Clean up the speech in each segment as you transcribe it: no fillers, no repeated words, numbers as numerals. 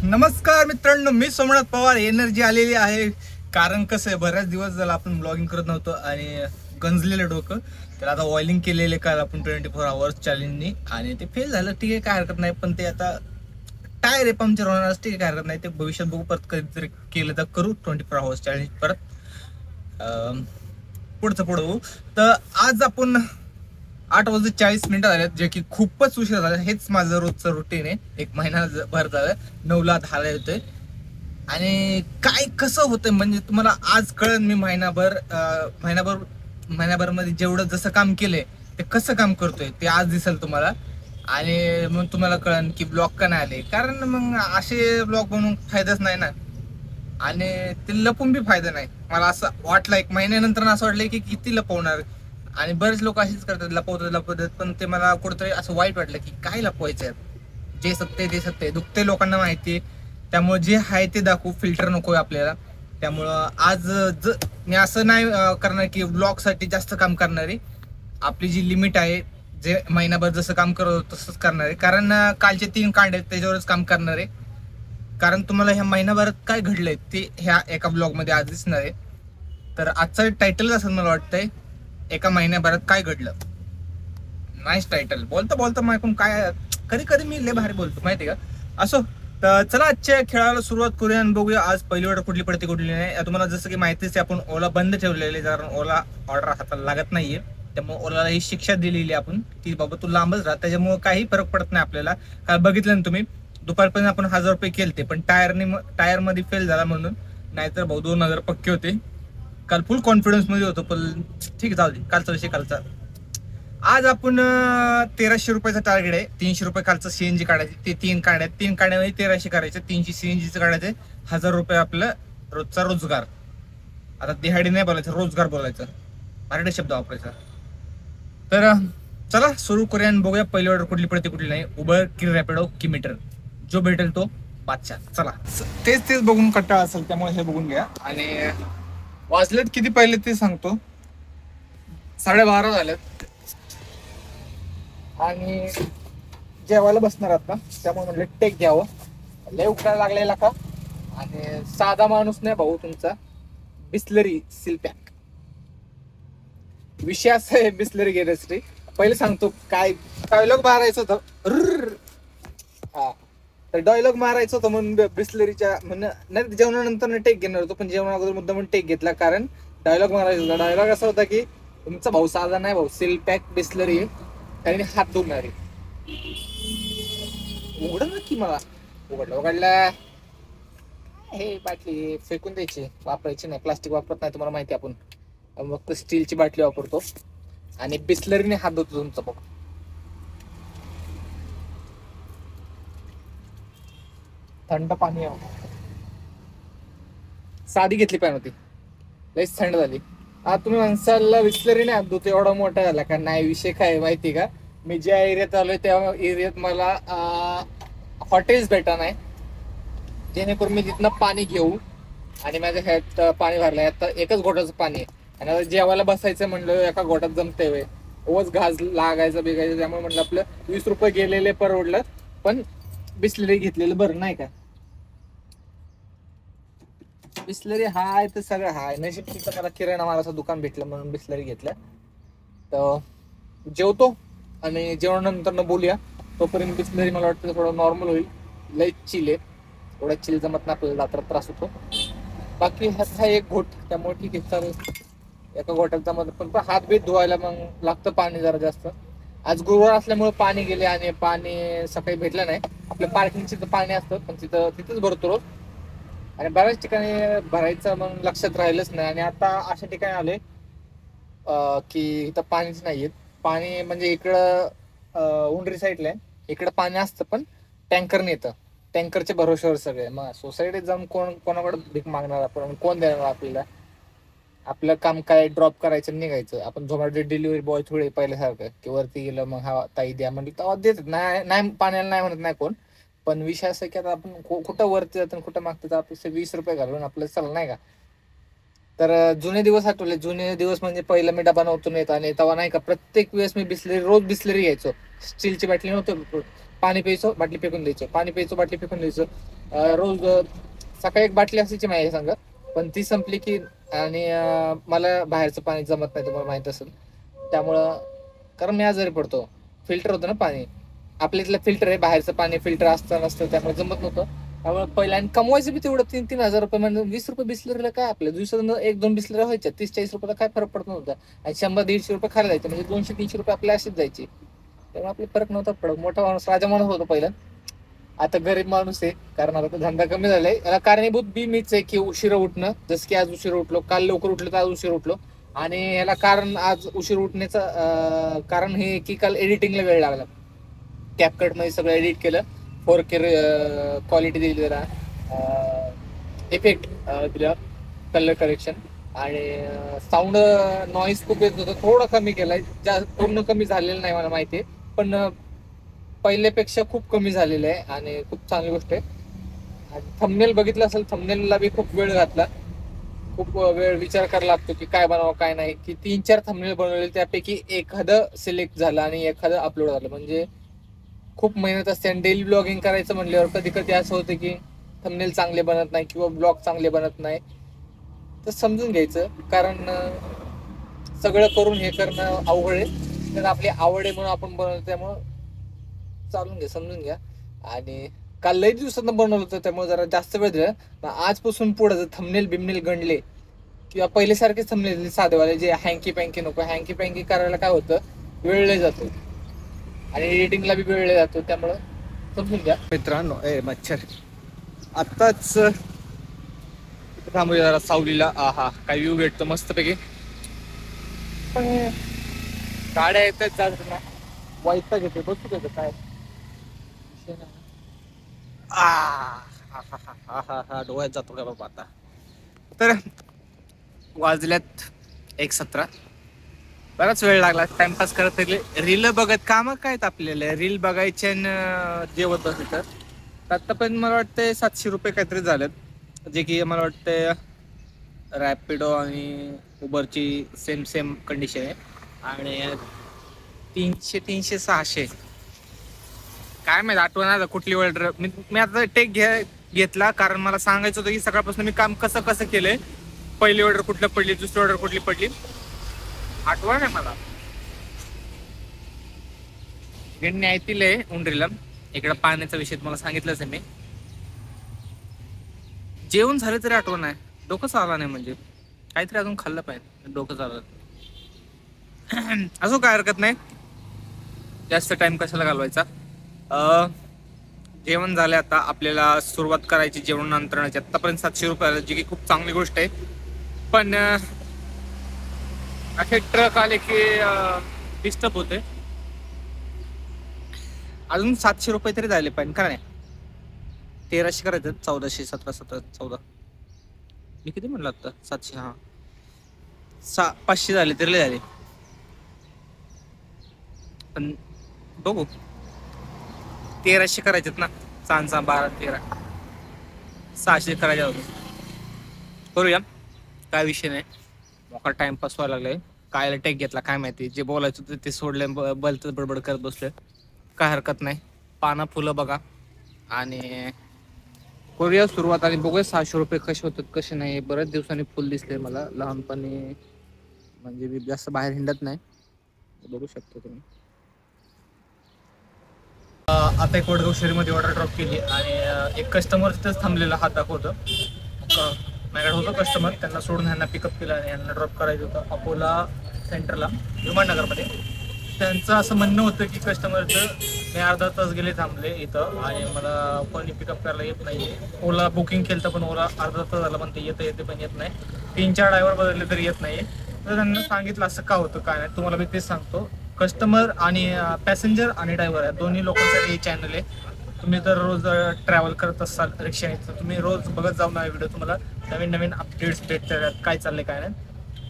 नमस्कार मित्रांनो, मी सोमनाथ पवार. एनर्जी आलेली आहे. कारण कसं आहे, बऱ्याच दिवस झाला आपण ब्लॉगिंग करत नव्हतो आणि गंजलेलं डोकं. तर आता ऑइलिंग केलेले काल आपण 24 आवर्स चॅलेंजनी आणि ते फेल झालं. ठीक आहे, काय हरकत नाही. पण ते आता टायर आहे, पंक्चर होणार. ठीक आहे, काय हरकत नाही. ते भविष्यात बघू, परत कधीतरी केलं तर करू 24 आवर्स चॅलेंज परत. पुढचं पुढं बघू. तर आज आपण 8 वाजून 40 मिनिटं झाल्यात, जे की खूपच उशीर झाला. हेच माझं रोजचं रुटीन आहे. एक महिना भर झालं, 9ला 10ला येतोय. आणि काय कसं होतंय म्हणजे तुम्हाला आज कळन. मी महिनाभर मध्ये जेवढं जसं काम केलंय ते कसं काम करतोय ते आज दिसेल तुम्हाला. आणि मग तुम्हाला कळन की ब्लॉग का नाही आले. कारण मग असे ब्लॉग बनवून फायदाच नाही ना. आणि ते लपून बी फायदा नाही. मला असं वाटलं एक महिन्यानंतर असं वाटलं की किती लपवणार. आणि बरेच लोक असेच करतात, लपवतात. पण ते मला कुठंतरी असं वाईट वाटलं की काय लपवायचं. जे सत्य ते सत्य, दुखते लोकांना माहिती. त्यामुळे जे आहे ते दाखवू, फिल्टर नकोय आपल्याला. त्यामुळं आज मी असं नाही करणार की ब्लॉग साठी जास्त काम करणार आहे. आपली जी लिमिट आहे, जे महिनाभर जसं काम करत होतं तसंच करणार आहे. कारण कालचे 3 कांड आहेत त्याच्यावरच काम करणार आहे. कारण तुम्हाला ह्या महिनाभरात काय घडलंय ते ह्या एका ब्लॉग मध्ये आज दिसणार आहे. तर आजचं टायटल असं मला वाटतंय, एका महिन्याभरात काय घडलं. Nice title. बोलता बोलता मायकून काय, कधी कधी मी लय भारी बोलतो माहिती का. असो, तर चला आजच्या खेळाला सुरुवात करूया आणि बघूया आज पहिली ऑर्डर कुठली पडते कुठली नाही. तुम्हाला जसं की माहितीच आहे, आपण ओला बंद ठेवलेले, कारण ओला ऑर्डर हाताला लागत नाहीये. त्यामुळे ओलाला ही शिक्षा दिलेली आपण की बाबा तू लांबच राहा. त्याच्यामुळे काही फरक पडत नाही आपल्याला. काल बघितलं ना तुम्ही, दुपारपर्यंत आपण 1000 रुपये केलते, पण टायर मध्ये फेल झाला म्हणून. नाहीतर भाऊ 2000 पक्के होते. काल फुल कॉन्फिडन्स मध्ये होतो. पण ठीक आहे, जाऊ दे, कालचा विषय कालचा. आज आपण 1300 रुपयाचा टार्गेट आहे. 300 रुपये कालचं सीएनजी काढायचे. ते 3 काढ्यामध्ये 1300 करायचे. 300 सीएनजीचं काढायचे. 1000 रुपये आपलं रोजचा रोजगार. आता दिहाडी नाही बोलायचं, रोजगार बोलायचं, मराठी शब्द वापरायचा. तर चला सुरू करूया आणि बघूया पहिली ऑर्डर कुठली पडते कुठली नाही. उबर की रॅपिडो की मीटर, जो भेटेल तो बादशाह. चला, तेच बघून कंटाळा असेल, त्यामुळे हे बघून घ्या. आणि वाजलेत किती पहिले ते सांगतो, 12:30 झालेत. आणि जेवायला बसणार आता, त्यामुळे म्हटलं टेक घ्यावं. लय उकळायला लागलेला का. आणि साधा माणूस नाही भाऊ तुमचा. बिस्लरी सील पॅक विषय असा आहे. बिस्लरी घेण्यासाठी पहिले सांगतो काय डायलॉग मारायचं होतं. हा, तर डायलॉग मारायचं होतं म्हणून बिस्लरीच्या नाही, जेवणानंतर टेक घेणार होतो, पण जेवणा अगोदर मुद्दा म्हणून टेक घेतला. कारण डायलॉग मारायचा होता. डायलॉग असा होता की तुमचा भाऊ साधा नाही भाऊ, सील पॅक बिस्लरी आहे, त्याने हात धुणार आहे. उघड ना की मला उघडला हे बाटली फेकून द्यायची, वापरायची नाही. प्लास्टिक वापरत नाही, तुम्हाला माहिती. आपण फक्त स्टीलची बाटली वापरतो. आणि बिस्लरीने हात धुतो तुमचा बघ. थंड पाणी साधी घेतली पाहिजे होती, लईच थंड झाली. तुम्ही माणसाला बिस्लरीने हात धुतो एवढा मोठा झाला का नाही. विषय काय माहिती का, मी ज्या एरियात आलोय त्या एरियात मला हॉटेल्स भेटा नाही, जेणेकरून मी तिथनं पाणी घेऊ. आणि माझ्या ह्यात पाणी भरलंय, आता एकच घोटाचं पाणी आहे. आणि आता जेवायला बसायचं म्हणलं एका घोटात जमते वे, ओच घास लागायचं बिगायचं. त्यामुळे म्हटलं आपलं 20 रुपये गेलेले परवडलं, पण बिस्लरी घेतलेलं बरं नाही का. बिस्लरी हाय तर सगळं हाय. नशीब तिथं मला किराणा मालाचं दुकान भेटलं म्हणून बिस्लरी घेतलं. तर जेवतो आणि जेवणानंतर न बोलूया. तोपर्यंत बिस्लरी मला वाटतं थोडं नॉर्मल होईल. लई चिल आहे, एवढा चिल जमत नाही आपल्याला, रात्र त्रास होतो. बाकी ह्याचा एक घोट, त्यामुळे ठीक आहे चालेल. एका घोटात जमत, पण हात बीत धुवायला मग लागतं पाणी जरा जास्त. आज गुरुवार असल्यामुळे पाणी गेले आणि पाणी सकाळी भेटलं नाही. आपल्या पार्किंगचं पाणी असतं, पण तिथंच भरतो रोज. आणि बऱ्याच ठिकाणी भरायचं मग लक्षात राहिलंच नाही. आणि आता अशा ठिकाणी आले की इथं पाणीच नाहीये. पाणी म्हणजे इकडं उंडरी साईडला आहे, इकडं पाणी असतं पण टँकरने येतं. टँकरच्या भरोश्यावर सगळे. मग सोसायटीत जाऊन कोणाकडे भीक मागणार आपण, कोण देणार आपल्याला. आपलं काम काय, ड्रॉप करायचं निघायचं. आपण झोमॅटो डिलिव्हरी बॉय थोडे पहिल्यासारखं की वरती गेलं मग हा ताई द्या म्हणलं तेव्हा देतात. नाही पाण्याला नाही म्हणत नाही कोण. पण विषय असं की आता आपण कुठं वरती जातो कुठं मागतो, तर आपले 20 रुपये घालून आपलं चला नाही का. तर जुने दिवस आठवले. जुने दिवस म्हणजे पहिला मी डबा नव्हतो नेत, आणि तेव्हा नाही का प्रत्येक वेळेस मी बिस्लरी, रोज बिस्लरी घ्यायचो. स्टीलची बाटली नव्हती पाणी प्यायचं बाटली फेकून द्यायचं, पाणी प्यायचं बाटली फेकून द्यायचं. रोज सकाळी एक बाटली असायची माझ्या संग, पण ती संपली की आणि मला बाहेरचं पाणी जमत नाही, तुम्हाला माहित असेल. त्यामुळं कारण मी आजारी पडतो. फिल्टर होतं ना पाणी, आपल्या इथलं फिल्टर आहे, बाहेरचं पाणी फिल्टर असतं नसतं, त्यामुळे जमत नव्हतं. त्यामुळे पहिला आणि कमवायचं बी तेवढं 3,000 रुपये, म्हणजे 20 रुपये बिस्लरीला काय आपल्या दिवसात 1-2 बिस्लरी व्हायच्या, 30-40 रुपयाला काय फरक पडत नव्हता. आणि 100-150 रुपये खायला जायचे, म्हणजे 200-300 रुपये आपल्या अशीच जायचे. त्यामुळे आपले फरक नव्हता पडत. मोठा माणूस राजा माणूस होतो पहिला, आता गरीब माणूस आहे. कारण आता धंदा कमी झालाय. याला कारणीभूत बी मीच आहे की उशिरा उठणं. जसं की आज उशिरा उठलो, काल लवकर उठलो तर आज उशिरा उठलो. आणि याला कारण आज उशीर उठण्याचं कारण हे की काल एडिटिंगला वेळ लागला. कॅपकट मध्ये सगळं एडिट केलं, 4K क्वालिटी दिली, जरा इफेक्ट दिला, कलर करेक्शन, आणि साऊंड नॉईज खूप येत होतं, थोडं कमी केलाय. पूर्ण कमी झालेलं नाही मला माहिती आहे, पण पहिल्यापेक्षा खूप कमी झालेलं आहे आणि खूप चांगली गोष्ट आहे. आणि थंबनेल बघितलं असेल, थंबनेलला बी खूप वेळ घातला, खूप वेळ विचार करायला लागतो की काय बनावं काय नाही. की 3-4 थंबनेल बनवले, त्यापैकी एखादं सिलेक्ट झालं आणि एखादं अपलोड झालं, म्हणजे खूप मेहनत असते. आणि डेली ब्लॉगिंग करायचं म्हणल्यावर कधी कधी असं होतं की थंबनेल चांगले बनत नाही किंवा ब्लॉग चांगले बनत नाही, तर समजून घ्यायचं. कारण सगळं करून हे करणं अवघड आहे, तर आपली आवड आहे म्हणून आपण बनवतो, त्यामुळं चालून घ्या, समजून घ्या. आणि काल लई दिवसांना बनवलं होतं, त्यामुळे जरा जास्त वेळ दिला. आजपासून पुढे जर थंबनेल बिमनेल गणले किंवा पहिल्यासारखेच थंबनेल साधेवाले, जे हँकी पँकी नको. हँकी पँकी करायला काय होतं, वेळ लय जातो आणि एडिटिंगला बी वेळ जातो, त्यामुळं समजून घ्या मित्रांनो. मच्छर आत्ताच थांबूया जरा सावलीला. आहा, काय व्ह्यू भेटतो मस्तपैकी. पण गाड्या येतात जात ना, वाईट घेते, बसू घेतो काय. डोळ्यात जातो का बाबा आता. तर वाजल्यात 1:17. बराच वेळ लागला टाइमपास करत. रील बघत काम काय आपल्याला, रील बघायचे आणि जेवत बसायचं. आता पण मला वाटतं 700 रुपये काहीतरी झालेत, जे की मला वाटतं रॅपिडो आणि उबरची सेम कंडिशन आहे. आणि 300-600 काय माहिती, आठवण कुठली ऑर्डर. मी आता टेक घेतला, कारण मला सांगायचं होतं की सकाळपासून मी काम कसं केलंय. पहिली ऑर्डर कुठलं पडली, दुसरी ऑर्डर कुठली पडली, आठवण आहे मला. गिरणी येतील उंडरीला. इकडं पाण्याचा विषय तुम्हाला सांगितलंच आहे मी. जेवण झालं तरी आठवण आहे, डोकं चालला नाही, म्हणजे काहीतरी अजून खाल्लं पाहिजे, डोकं चाललं. असं काय हरकत नाही, जास्त टाइम कशाला घालवायचा. जेवण झालं, आता आपल्याला सुरुवात करायची जेवण अंतरणाची. आतापर्यंत 700 रुपये आले, जी की खूप चांगली गोष्ट आहे. पण असे ट्रक आले की डिस्टर्ब होते. अजून 700 रुपये तरी झाले पाहिजे का नाही. 1300 करायचं, 1400, 1700, 14. मी किती म्हणलं आता, 700. हा, 500 झाले तरी लय झाले. पण बघू, 1300 करायचेत ना, 6, 12, 13, 600 करायचे होते. करूया, काय विषय नाही. मोका टाइमपास व्हायला लागलाय. काय टेक घेतला काय माहिती, जे बोलायचं होतं ते सोडले, बलत बडबड करत बसले. काय हरकत नाही, पानं फुलं बघा आणि करूया सुरुवात. आणि बघूया 600 रुपये कसे होतात कसे नाही. बऱ्याच दिवसांनी फुल दिसले मला लहानपणी, म्हणजे मी जास्त बाहेर हिंडत नाही, बघू शकतो तुम्ही. आता एक वडगाव शहरीमध्ये ऑर्डर ड्रॉप केली आणि एक कस्टमर तिथंच थांबलेला हात दाखवतं. माझ्याकडे होतं कस्टमर, त्यांना सोडून ह्यांना पिकअप केलं आणि ह्यांना ड्रॉप करायचं होतं अकोला सेंटरला, विमाननगरमध्ये. त्यांचं असं म्हणणं होतं की कस्टमरचं मी अर्धा तास गेले थांबले इथं आणि मला कोणी पिकअप करायला येत नाही. ओला बुकिंग केलं तर पण ओला अर्धा तास झाला म्हणते येते पण येत नाही. 3-4 ड्रायव्हर बदलले तरी येत नाही. तर त्यांना सांगितलं असं का होतं काय नाही, तुम्हाला मी तेच सांगतो. कस्टमर आणि पॅसेंजर आणि ड्रायव्हर आहे दोन्ही लोकांसाठी हे चॅनल आहे. तुम्ही जर रोज ट्रॅव्हल करत असाल रिक्षाने, तर तुम्ही रोज बघत जाऊ ना व्हिडिओ, तुम्हाला नवीन अपडेट्स भेटतात, काय चाललंय काय नाही.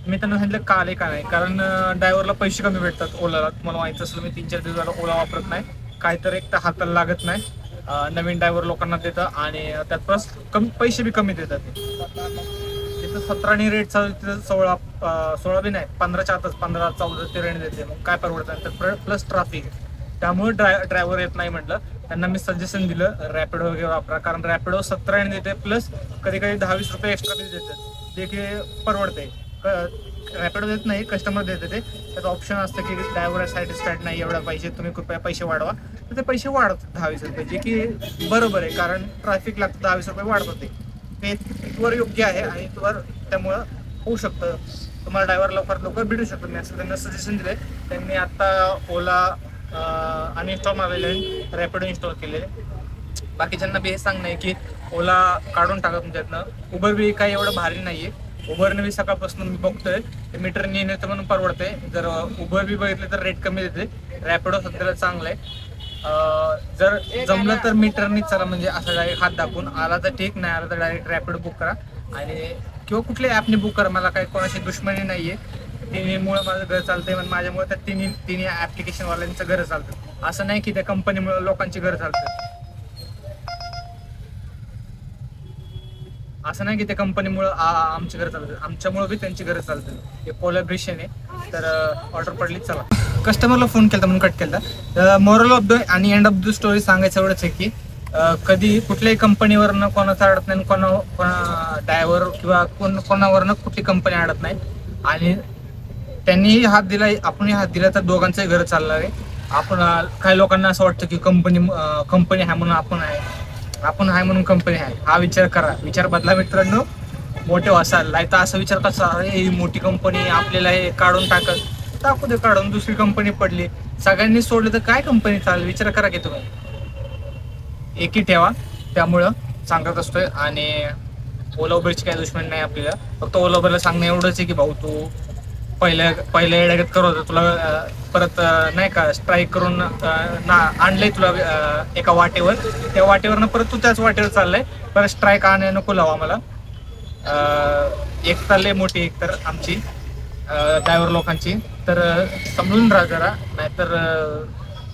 मी त्यांना सांगितलं का आले का नाही, कारण ड्रायव्हरला पैसे कमी भेटतात ओलाला. तुम्हाला माहिती असेल, मी 3-4 दिवस झाला ओला वापरत नाही. काहीतरी एक तर हाताला लागत नाही, नवीन ड्रायव्हर लोकांना देतं आणि त्यात प्लस कमी पैसे बी कमी देतात. तिथं 17 रेट चालू, तिथं 16 बी नाही, 15च्या आतच 15-14 ते रेट देते. मग काय परवडतं, तर प्लस ट्राफिक, त्यामुळे ड्रायव्हर येत नाही म्हटलं. त्यांना मी सजेशन दिलं रॅपिडो वगैरे वापरा, कारण रॅपिडो 17 देते प्लस कधी कधी 10-20 रुपये एक्स्ट्रा देतात, जे की परवडते. रॅपिडो देत नाही, कस्टमर देते ते. त्याचं ऑप्शन असतं की ड्रायव्हर सॅटिस्फाईड नाही, एवढा पैसे तुम्ही कृपया पैसे वाढवा, तर ते पैसे वाढतात 10-20 रुपये, जे की बरोबर आहे, कारण ट्रॅफिक लागतं 10-20 रुपये वाढतात ते इथवर योग्य आहे आणि इथवर त्यामुळं होऊ शकतं. तुम्हाला ड्रायव्हर लवकर भेटू शकतो. मी असं त्यांना सजेशन दिले. त्यांनी आता ओला अनइन्स्टॉल मारलेले आहे, रॅपिडो इन्स्टॉल केले. बाकीच्यांना बी हे सांगणं आहे की ओला काढून टाका तुमच्यातनं. उबर बी काही एवढं भारी नाही आहे. उबरने बी सकाळपासून मी बघतोय ते मीटरने येतं म्हणून परवडते. जर उबर बी बघितलं तर रेट कमी देते. रॅपिडो सध्याला चांगलं आहे. जर जमलं तर मीटरनी चला, म्हणजे असं डायरेक्ट हात दाखवून आला तर ठीक, नाही आला तर डायरेक्ट रॅपिडो बुक करा आणि किंवा कुठल्याही ॲपने बुक करा. मला काही कोणाशी दुश्मनी नाही आहे. तिन्हीमुळे माझं घर चालतंय, पण माझ्यामुळे त्या तिन्ही ॲप्लिकेशनवाल्यांचं घर चालतं. असं नाही की त्या कंपनीमुळे लोकांची घर चालतं. असं नाही की त्या कंपनीमुळं आमची घर चालतं, आमच्यामुळं बी त्यांची घर चालतं. हे कोलॅबरेशन आहे. तर ऑर्डर पडली, चला. कस्टमरला फोन केला म्हणून कट केला. मोरल ऑफ द आणि एंड ऑफ द स्टोरी सांगायचं एवढंच आहे की कधी कुठल्याही कंपनीवरनं कोणाचं अडत नाही, कोणा ड्रायव्हर किंवा कोणावरनं कुठली कंपनी अडत नाही. आणि त्यांनीही हात दिला, आपणही हात दिला तर दोघांचंही घर चालणार आहे. आपण काही लोकांना असं वाटतं की कंपनी आहे म्हणून आपण आहे म्हणून कंपनी आहे. हा विचार करा, विचार बदला मित्रांनो. मोठे असाल नाही तर असा विचार कसा, अरे ही मोठी कंपनी आपल्याला हे काढून टाकू दे काढून, दुसरी कंपनी पडली, सगळ्यांनी सोडले तर काय कंपनी चालेल. विचार करा की तुम्ही एकी ठेवा. त्यामुळं सांगत असतोय. आणि ओला उबरची काही दुश्मन नाही आपल्याला. फक्त ओला उबरला सांगणं एवढंच आहे की भाऊ तू पहिल्या येड्यागत करत होता, तुला परत नाही का स्ट्राईक करून आणलंय तुला एका वाटेवर, त्या वाटेवरनं परत तू त्याच वाटेवर चाललाय. परत स्ट्राईक आणायला नको लावा मला. एक चालले मोठी, एक तर आमची ड्रायव्हर लोकांची. तर समजून राहा जरा, नाहीतर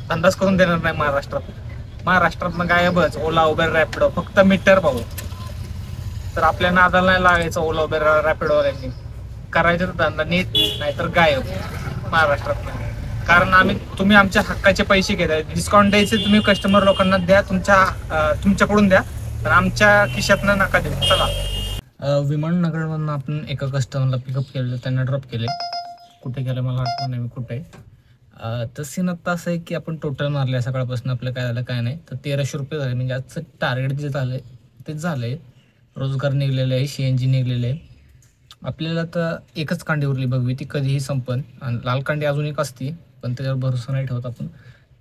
धंदाच करून देणार नाही महाराष्ट्रात गायबच ओला उबेर रॅपिडो. फक्त मीटर भाऊ. तर आपल्या नादाला नाही लागायचं ओला उबेर रॅपिडोवाल्यांनी. करायचं तर धंदा नीट, नाहीतर गायब महाराष्ट्रात. कारण तुम्ही आमच्या हक्काचे पैसे घेताय. डिस्काउंट द्यायचे तुम्ही कस्टमर लोकांना द्या, तुमच्याकडून द्या, पण आमच्या खिशातनं नका देऊ. चला. विमाननगरमधून आपण एका कस्टमरला पिकअप केलं, त्यांना ड्रॉप केले. कुठे गेलं मला आठवण नाही मी कुठे. तर सीन आत्ता असं आहे की आपण टोटल मारले सकाळपासून, आपलं काय झालं काय नाही. तर 1300 रुपये झाले. म्हणजे आजचं टार्गेट जे झालं तेच झालं आहे. रोजगार निघलेलं आहे, CNG निघलेलं आहे. आपल्याला तर एकच कांडी उरली बघवी, ती कधीही संपन. आणि लाल कांडी अजून एक असती, पण त्याच्यावर भरोसा नाही ठेवत आपण.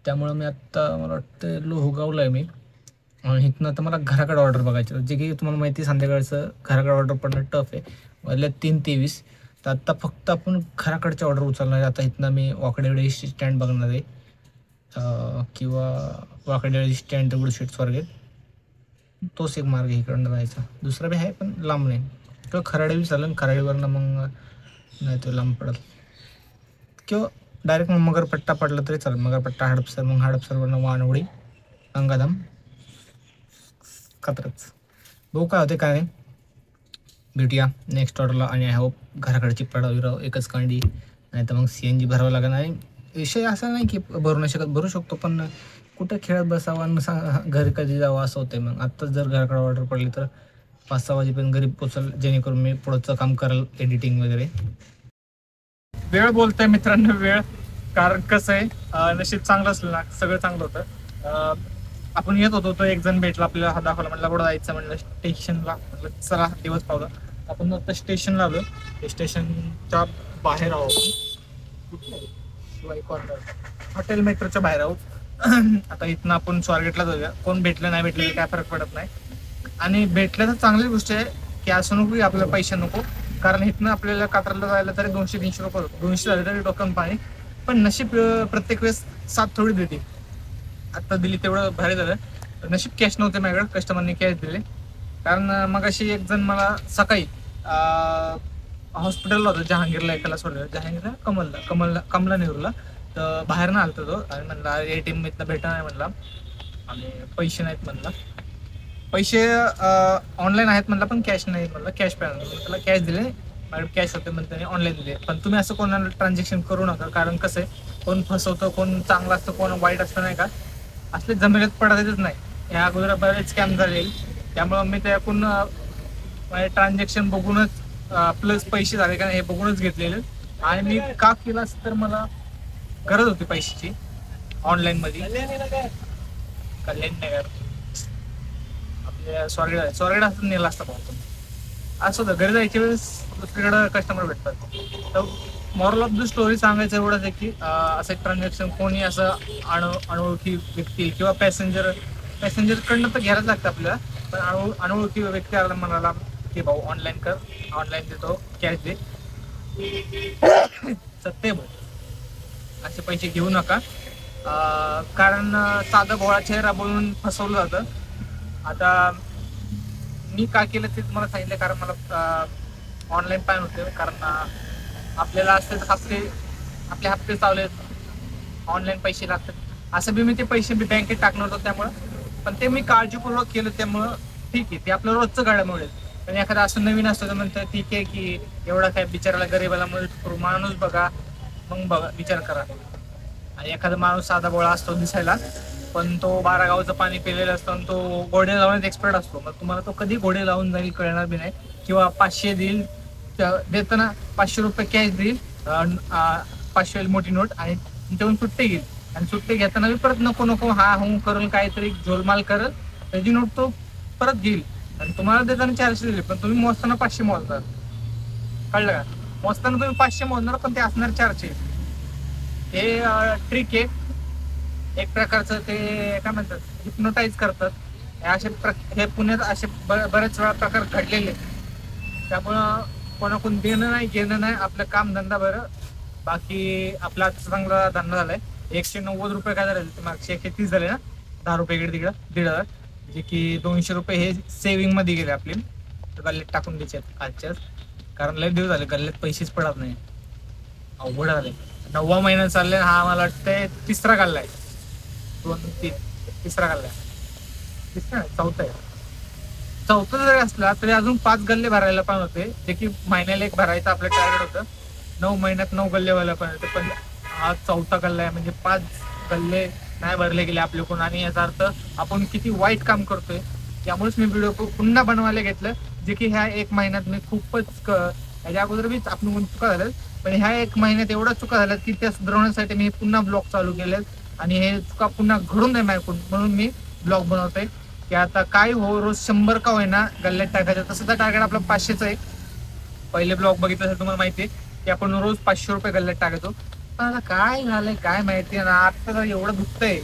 त्यामुळं मी आत्ता मला वाटतं लोहगावला आहे मी. आणि इथनं तर मला घराकडे ऑर्डर बघायचं, जे की तुम्हाला माहिती आहे संध्याकाळचं घराकडे ऑर्डर पडणं टफ आहे. वाजल्या 3:23. तर आत्ता फक्त आपण घराकडचे ऑर्डर उचलणार आहे. आता इथनं मी वाकडेवाडी स्टँड बघणार आहे, किंवा वाकडेवाडी स्टँड दगडूशेठ स्वारगेट, तोच एक मार्ग इकडनं जायचा. दुसरा बी आहे पण लांब नाही. किंवा खराडी बी चालेल, खराडीवरनं मग नाही तो लांब पडत. किंवा डायरेक्ट मग मगरपट्टा पडला तरी चालेल. मगरपट्टा हडपसर, मग हडपसरवरनं वानवडी, अंगाधाम, कात्रज. बघू काय होते काय नाही. भेटूया नेक्स्ट ऑर्डरला. आणि आय होप घराकडची पडावी एकच कांडी, नाही तर मग CNG भरावं लागेल. आणि विषय असा नाही की भरू नाही शकत, भरू शकतो, पण कुठं खेळत बसावा घरी कधी जावं असं होतं. मग आत्ताच जर घराकडे ऑर्डर पडली तर 5-6 वाजेपर्यंत घरी पोचल, जेणेकरून मी पुढचं काम करेल, एडिटिंग वगैरे. वेळ बोलतोय मित्रांनो, वेळ. कारण कसं आहे, नशीब चांगलं असलं ना सगळं चांगलं होतं. आपण येत होतो, तो एक जण भेटला, आपल्याला हा दाखवला, म्हटलं कुठं जायचं, म्हटलं स्टेशनला. म्हटलं चला दिवस पावला. आपण आता स्टेशनला आलो. स्टेशनच्या बाहेर आहोत, शिवाई कॉर्नर हॉटेल मेट्रोच्या बाहेर आहोत. आता इथनं आपण स्वारगेटला जाऊया. कोण भेटलं नाही भेटलं काय फरक पडत नाही. आणि भेटलं तर चांगली गोष्ट आहे की असं नको की आपल्याला पैसे नको. कारण इथनं आपल्याला कात्रजला जायला तरी 200-300 रुपये होतं. 200 झाले तरी डोकं पाणी. पण नशीब प्रत्येक वेळेस साथ थोडी देते. आत्ता दिली तेवढं भारी झालं. नशीब कॅश नव्हते माझ्याकडे, कस्टमरने कॅश दिले. कारण मग अशी एक जण मला सकाळी हॉस्पिटलला होतं, जहांगीरला एकाला सोडलं, जहांगीरला कमला नेहरूला. तर बाहेर ना आलता तो आणि म्हणला ATM इथनं भेटा नाही म्हणला, आणि पैसे नाहीत म्हणला. पैसे ऑनलाईन आहेत म्हणला, पण कॅश नाही म्हणला, कॅश पाहिजे. त्याला कॅश दिले, माझ्याकडे कॅश होते म्हणून त्याने ऑनलाईन दिले. पण तुम्ही असं कोणाला ट्रान्झॅक्शन करू नका. कारण कसं आहे, कोण फसवतं, कोण चांगलं असतं, कोण वाईट असतं, नाही का. असले जमिनीत पडायचंच नाही. या अगोदर बरेच स्कॅम झाले, त्यामुळं मी त्याकडून ट्रान्झॅक्शन बघूनच प्लस पैसे झाले का हे बघूनच घेतलेले. आणि मी का केलं तर मला गरज होती पैशाची ऑनलाईन मध्ये. कल्याण नगर आपल्या स्वारगेट असं नेला असता पाहतो. असं होतं घरी जायच्या वेळेस दुसरीकडे कस्टमर भेटतात. तर मॉरल ऑफ द स्टोरी सांगायचं एवढंच आहे की असं ट्रान्झॅक्शन कोणी असं अनोळखी व्यक्ती किंवा पॅसेंजरकडनं तर घ्यायलाच लागतं आपल्याला. पण अनोळखी व्यक्ती आला म्हणाला की भाऊ ऑनलाईन कर, ऑनलाईन देतो, कॅश दे, सत्य भाऊ असे पैसे घेऊ नका. कारण साधं भोळा चेहरा बोलून फसवलं जातं. आता मी का केलं ते तुम्हाला सांगितलं, कारण मला ऑनलाईन पाहिजे होते. कारण आपल्याला असते आपले हप्ते चावले, ऑनलाईन पैसे लागतात. असं बी मी ते पैसे मी बँकेत टाकणार होतो त्यामुळं, पण ते मी काळजीपूर्वक केलं त्यामुळं ठीक आहे. ते आपलं रोजचं गाड्यामुळे. पण एखादा असं नवीन असतं तर म्हणतं ठीक आहे की एवढा काय बिचाराला गरीबाला मदत करू, माणूस बघा मग बघा विचार करा. आणि एखादा माणूस साधा बोळा असतो दिसायला, पण तो 12 गावचं पाणी पिलेलं असतो आणि तो घोडे लावण्यात एक्सपर्ट असतो. मग तुम्हाला तो कधी घोडे लावून जाईल कळणार बी नाही. किंवा 500 देईल, देताना 500 रुपये कॅश देईल, 500 मोठी नोट, आणि तुमच्याकडून सुट्टे घेईल. आणि सुट्टे घेताना बी परत नको हा हूं करेल, काहीतरी झोलमाल करेल, त्याची नोट तो परत घेईल. आणि तुम्हाला देताना 400 दिले, पण तुम्ही मोजताना 500 मोजणार. कळलं का? मोजताना तुम्ही 500 मोजणार, पण ते असणार 400. हे ट्रिक आहे एक प्रकारचं. ते काय म्हणतात, हिप्नोटाईज करतात. हे पुण्यात असे बरेच वेळा प्रकार घडलेले. त्यामुळं कोणाकडून देणं नाही घेणं नाही, आपलं काम धंदा बरं. बाकी आपला चांगला धंदा झालाय. 190 रुपये काय झाले, मागचे 130 झाले ना, 10 रुपये इकडे तिकडं 1,500, जे की 200 रुपये हे सेव्हिंग मध्ये गेले आपले, गल्ल्यात टाकून द्यायचे आजच्याच. कारण लय दिवस झाले गल्ल्यात पैसेच पडत नाही, अवघड झाले. 9वा महिना चाललाय, हा मला वाटतंय 3रा गल्ला आहे. 3रा गल्ला आहे, 4था आहे. 4था जरी असला तरी अजून 5 गल्ले भरायला पण होते, जे की महिन्याला 1 भरायचं आपलं टार्गेट होतं. 9 महिन्यात 9 गल्ले व्हायला पण होते, पण हा 4था गल्ला आहे. म्हणजे 5 गल्ले नाही भरले गेले आपल्याकडून. आणि याचा अर्थ आपण किती वाईट काम करतोय. त्यामुळेच मी व्हिडिओ पुन्हा बनवायला घेतलं, जे की ह्या 1 महिन्यात मी खूपच याच्या अगोदर बी आपण चुका झाल्यात, पण ह्या 1 महिन्यात एवढ्या चुका झाल्यात की त्या सुधारण्यासाठी मी पुन्हा ब्लॉग चालू केलेत. आणि हे चुका पुन्हा घडून नाही माझ्याकडून, म्हणून मी ब्लॉग बनवतोय की आता काय हो, रोज 100 का होईना गल्ल्यात टाकायचं. तसं तर टार्गेट आपलं 500च आहे. पहिले ब्लॉग बघितलं असेल तुम्हाला माहिती आहे की आपण रोज 500 रुपये गल्ल्यात टाकायचो. पण आता काय झालंय काय माहिती ना, आता एवढं दुखतंय,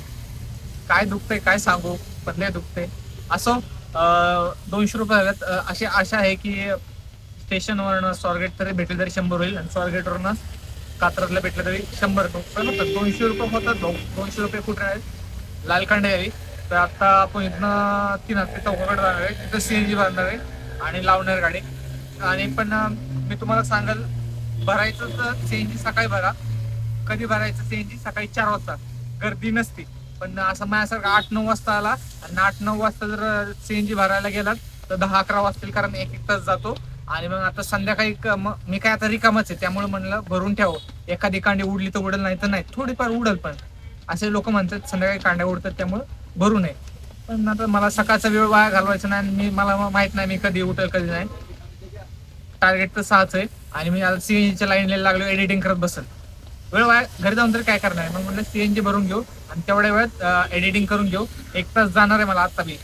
काय दुखतंय काय सांगू, पण लय दुखतंय. असं 200 रुपये झाल्यात. अशी आशा आहे की स्टेशनवरनं स्वारगेट तरी भेटले तरी 100 होईल, आणि स्वारगेटवरनं कात्रजला भेटलं तरी 100 होतात. 200 रुपये होतात. 200 रुपये कुठे आहेत, लालखंडे यावी. तर आता आपण इथनं 3 चौकाकडे जाणार आहे, तिथं CNG भरणार आहे आणि लावणार गाडी. आणि पण मी तुम्हाला सांगाल, भरायचं तर CNG सकाळी भरा. कधी भरायचं CNG? सकाळी 4 वाजता, गर्दी नसती. पण असं माझ्यासारखं 8-9 वाजता आला आणि 8-9 वाजता जर CNG भरायला गेलात तर 10-11 वाजतील, कारण 1-1 तास जातो. आणि मग आता संध्याकाळी मी काय आता रिकामच आहे, त्यामुळे म्हणलं भरून ठेव. एखादी कांडी उडली तर उडेल, नाही तर नाही, थोडीफार उडेल. पण असे लोक म्हणतात संध्याकाळी कांड्या उडतात, त्यामुळे भरू नये. पण आता मला सकाळचा वेळ वाया घालवायचा नाही. मला माहित नाही मी कधी उठेल कधी नाही. टार्गेट तर 6च आहे. आणि मी आता CNGच्या लाईनला लागलो, एडिटिंग करत बसेल. वेळ वाया घरी जाऊन तर काय करणार आहे. मग म्हटलं CNG भरून घेऊ आणि तेवढ्या वेळात एडिटिंग करून घेऊ. 1 तास जाणार आहे मला.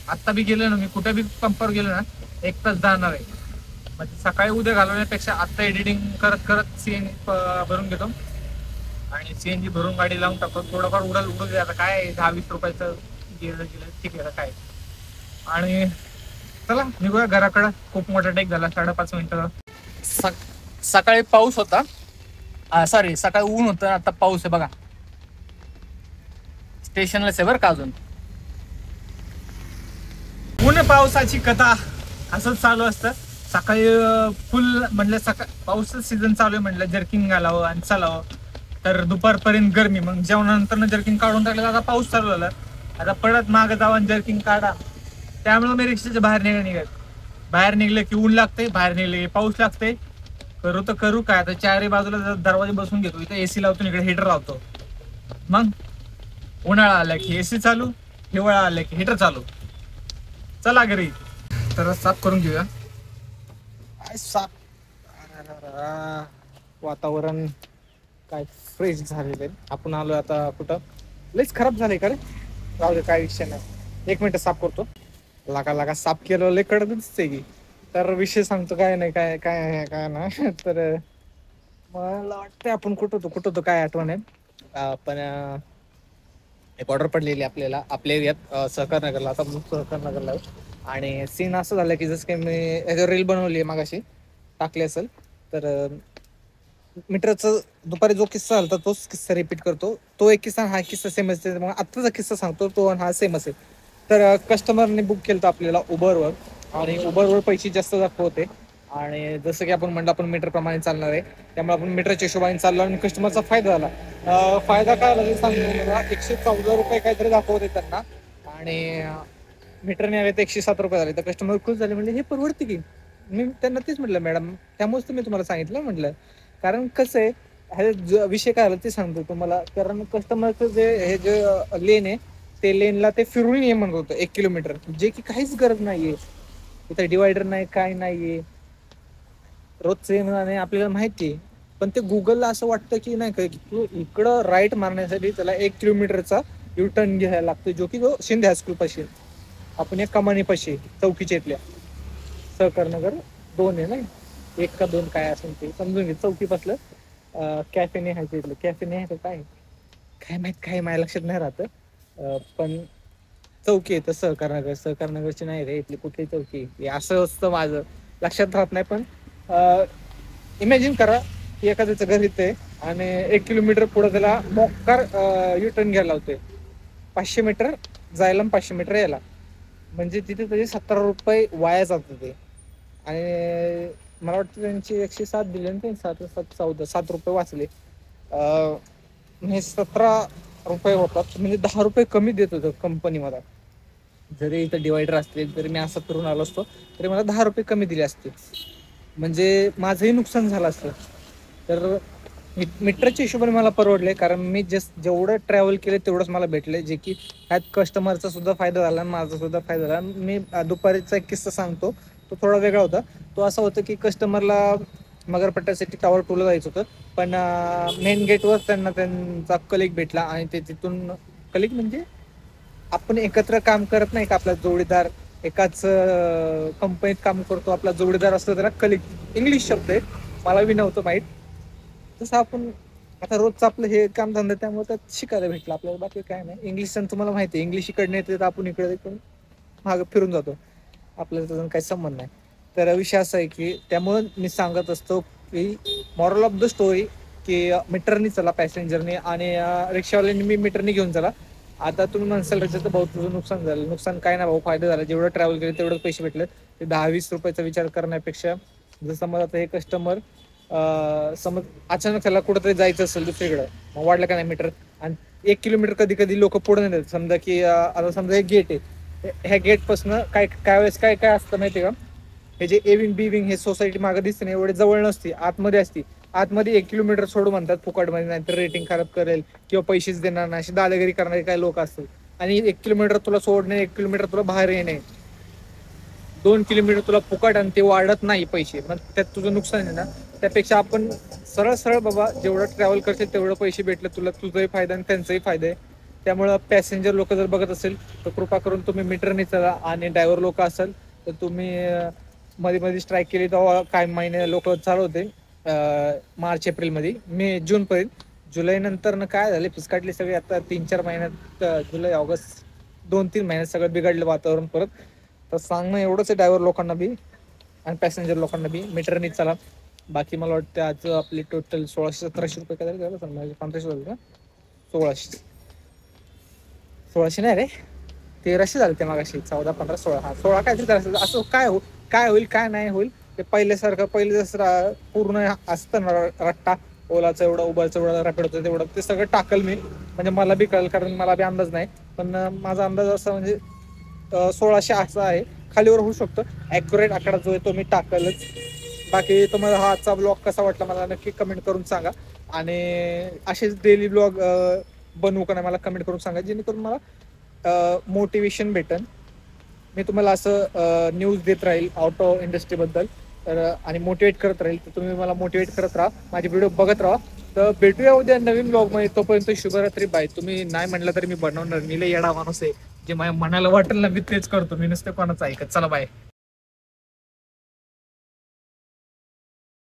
आत्ता बी गेलो ना मी, कुठे बी पंपावर गेलो ना, 1 तास जाणार आहे. म्हणजे सकाळी उद्या घालवण्यापेक्षा आत्ता एडिटिंग करत CNG भरून घेतो आणि CNG भरून गाडी लावून टाकतो. थोडंफार उडू दे, आता काय 10-20 रुपयाचं गेलं ठीक आहे काय. आणि चला निघूया घराकडं. खूप मोठा टेक झाला, 5.5 मिनिटं. सकाळी पाऊस होता, सॉरी सकाळी ऊन होतं, आता पाऊस आहे बघा. स्टेशनलाच आहे बरं का अजून. ऊन पावसाची कथा असंच चालू असतं. सकाळी फुल म्हणलं, पाऊसचं सीझन चालू आहे म्हटलं जर्किंग घालावं आणि चालावं. तर दुपारपर्यंत गरमी, मग जेवणानंतर जर्किंग काढून टाकलं. आता पाऊस चालू झाला, आता पडत मागं जावा आणि जर्किंग काढा. त्यामुळे मी रिक्षाच्या बाहेर निघलं की ऊन लागते, बाहेर निघले की पाऊस लागते. करू तर करू काय आता. 4ही बाजूला दरवाजे बसून घेतो, इथे AC लावतो, इकडे हीटर लावतो. मग उन्हाळा आला की AC चालू, हिवाळा आले की हिटर चालू, चला घरी. तर साफ करून घेऊया. काय साफ, वातावरण काय फ्रेश झालेलं आहे. आपण आलो आता कुठं, लईच खराब झालंय का रे. राहू दे, काय विषय नाही. 1 मिनिट साफ करतो. लागा लागा साफ केलं, लय कडक दिसते की. तर विषय सांगतो, काय नाही काय काय काय ना तर मला वाटतं आपण कुठं होतो काय आठवण आहे. पण एक ऑर्डर पडलेली आपल्याला आपल्या एरियात, सहकार नगरला. आता सहकार नगरला आहे. आणि सीन असं झालं की जसं काही मी रील बनवली आहे मागाशी, टाकली असेल तर. मीटरचा दुपारी जो किस्सा झाला तोच किस्सा रिपीट करतो. तो एक किस्सा, हा किस्सा सेम असेल. मग आत्ताचा किस्सा सांगतो, तो हा सेम असेल. तर कस्टमरने बुक केलं होतं आपल्याला उबरवर, आणि उबरवर पैसे जास्त दाखवते. आणि जसं की आपण म्हणलं, आपण मीटर प्रमाणे चालणार आहे, त्यामुळे आपण मीटरच्या हिशोबाने चाललो. आणि कस्टमरचा फायदा झाला. फायदा काय झाला सांगतो मला. 114 रुपये काहीतरी दाखवते त्यांना, आणि मीटरने आले तर 107 रुपये झाले. तर कस्टमर खुश झाले, म्हणजे हे परवडते की. मी त्यांना तेच म्हटलं, मॅडम त्यामुळेच तर मी तुम्हाला सांगितलं म्हटलं. कारण कसं आहे, हा विषय काय झाला ते सांगतो तुम्हाला. कारण कस्टमरचं हे जे लेन आहे, ते लेनला ते फिरून ये म्हणत होतं 1 किलोमीटर, जे की काहीच गरज नाहीये. इथं डिवायडर नाही, काय नाहीये, रोजचे नाही, आपल्याला माहिती आहे. पण ते गुगलला असं वाटतं की नाही का, तू इकडं राईट मारण्यासाठी त्याला 1 किलोमीटरचा युटर्न घ्यायला लागतो, जो की तो शिंदे हायस्कूल पाशी, आपण एक कमानी पाशी, चौकीच्या इथल्या. सहकार नगर 2 आहे ना, 1 का 2 काय असेल ते समजून घे. चौकी पासलं कॅफे नाही आहे तिथलं. कॅफे नाही आहे काय, काय माहित, काय माझ्या लक्षात नाही राहत. पण चौकी आहे तर सहकार नगरची नाही रे, इथली कुठली चौकी हे असं असतं, माझं लक्षात राहत नाही. पण इमॅजिन करा की एखाद्याचं घर इथे आणि 1 किलोमीटर पुढे त्याला मोकार युटर्न घ्यायला होते. 500 मीटर जायला, 500 मीटर यायला, म्हणजे तिथे त्याचे 17 रुपये वाया जातात ते. आणि मला वाटतं त्यांची 107 दिले ना ते, 7 रुपये वाचले. हे 17 रुपये होतात, म्हणजे 10 रुपये कमी देत होतं कंपनी मला. जरी इथं डिवायडर असते, जरी मी असं फिरून आलो असतो, तरी मला 10 रुपये कमी दिले असते. म्हणजे माझंही नुकसान झालं असतं. तर मीटरच्या हिशोबाने मला परवडले, कारण मी जेवढं ट्रॅव्हल केले तेवढंच मला भेटले, जे की ह्यात कस्टमरचा सुद्धा फायदा झाला आणि माझा सुद्धा फायदा झाला. मी दुपारीचा एक किस्सा सांगतो, तो थोडा वेगळा होता. तो असा होता की कस्टमरला मगरपट्ट्यासाठी टॉवर 2ला जायचं होतं, पण मेन गेटवर त्यांना त्यांचा कलिग भेटला. आणि ते तिथून, कलिग म्हणजे आपण एकत्र काम करत नाही का, आपला जोडीदार, एकाच कंपनीत काम करतो, आपला जोडीदार असतो, त्याला कलिग इंग्लिश शब्द आहे, मला बी नव्हतं माहीत. तसं आपण आता रोजचं आपलं हे काम धंदा, त्यामुळे त्यात शिकायला भेटलं आपल्याला, बाकी काय नाही. इंग्लिश तुम्हाला माहिती आहे, इंग्लिश इकडे येते तर आपण इकडे मागं फिरून जातो, आपल्याला त्याचा काही संबंध नाही. तर विषय असा आहे की त्यामुळं मी सांगत असतो की मॉरल ऑफ द स्टोरी की मीटरनी चला पॅसेंजरने, आणि रिक्षावाल्यांनी मी मीटरनी घेऊन चला. आता तुम्ही म्हणसाल तर भाऊ तुझं नुकसान झालं. नुकसान काय नाही भाऊ, फायदा झाला. जेवढं ट्रॅव्हल केलं तेवढं पैसे भेटले. ते 10-20 रुपयाचा विचार करण्यापेक्षा, जसं मला आता हे कस्टमर समज अचानक त्याला कुठंतरी जायचं असेल दुसरीकडं, मग वाढलं का नाही मीटर, आणि 1 किलोमीटर कधी कधी लोक पुढे नाही. समजा की आता समजा एक गेट आहे, ह्या गेटपासून काय वेळेस काय काय असतं माहिती आहे का, हे जे ए विंग बी विंग हे सोसायटी मागे दिसते ना, एवढे जवळ नसते, आतमध्ये असते. आतमध्ये 1 किलोमीटर सोडू म्हणतात फुकटमध्ये, नाहीतर रेटिंग खराब करेल किंवा पैसेच देणार नाही, अशी दादागिरी करणारे काही लोक असतात. आणि 1 किलोमीटर तुला सोडणे, 1 किलोमीटर तुला बाहेर येणे, 2 किलोमीटर तुला फुकट, आणि ते वाढत नाही पैसे, मग त्यात तुझं नुकसान आहे ना. त्यापेक्षा आपण सरळ सरळ बाबा, जेवढं ट्रॅव्हल करशील तेवढं पैसे भेटले तुला, तुझाही फायदा आणि त्यांचाही फायदा आहे. त्यामुळं पॅसेंजर लोक जर बघत असेल तर कृपा करून तुम्ही मीटरने चला. आणि ड्रायव्हर लोक असेल तर तुम्ही मध्ये मध्ये स्ट्राईक केली तेव्हा काही महिने लोक चालू होते, मार्च एप्रिलमध्ये, मे जूनपर्यंत. जुलै नंतर काय झाले, फिसकाटले सगळे. आता 3-4 महिन्यात, जुलै ऑगस्ट 2-3 महिन्यात सगळं बिघडलं वातावरण परत. तर सांगणं एवढंच आहे ड्रायव्हर लोकांना बी आणि पॅसेंजर लोकांना बी, मीटरने चला. बाकी मला वाटतं आज आपली टोटल 1600-1700 रुपये काय झालं, 1500 झालं का, 1600 नाही रे, 1300 झाले ते मागाशी. 14, 15, 16, हा 16 काय तरी. असं काय होईल काय नाही होईल ते पहिल्यासारखं, पहिले जसं पूर्ण असतं ना रट्टा, ओलाचं एवढं, उबरचं एवढं, रॅपिडोचं तेवढं, ते सगळं टाकल मी, म्हणजे मला बी कळेल, कारण मला बी अंदाज नाही. पण माझा अंदाज असा म्हणजे 1600 असा आहे, खालीवर होऊ शकतो. ॲक्युरेट आकडा जो आहे तो मी टाकलच. बाकी तुम्हाला हा आजचा ब्लॉग कसा वाटला मला नक्की कमेंट करून सांगा. आणि असेच डेली ब्लॉग बनवू का नाही मला कमेंट करून सांगा, जेणेकरून मला मोटिवेशन भेटन. मी तुम्हाला असं न्यूज देत राहील ऑटो इंडस्ट्रीबद्दल, तर आणि मोटिवेट करत राहील. तर तुम्ही मला मोटिवेट करत राहा, माझे व्हिडिओ बघत राहा. तर भेटूया उद्या नवीन ब्लॉगमध्ये. तोपर्यंत शुभरात्री. बाय. तुम्ही नाही म्हटलं तरी मी बनवणार. मी लय येडा माणूस आहे, जे माझ्या मनाला वाटेल ना मी तेच करतो. मी नुसतं कोणाचं ऐकत. चला बाय.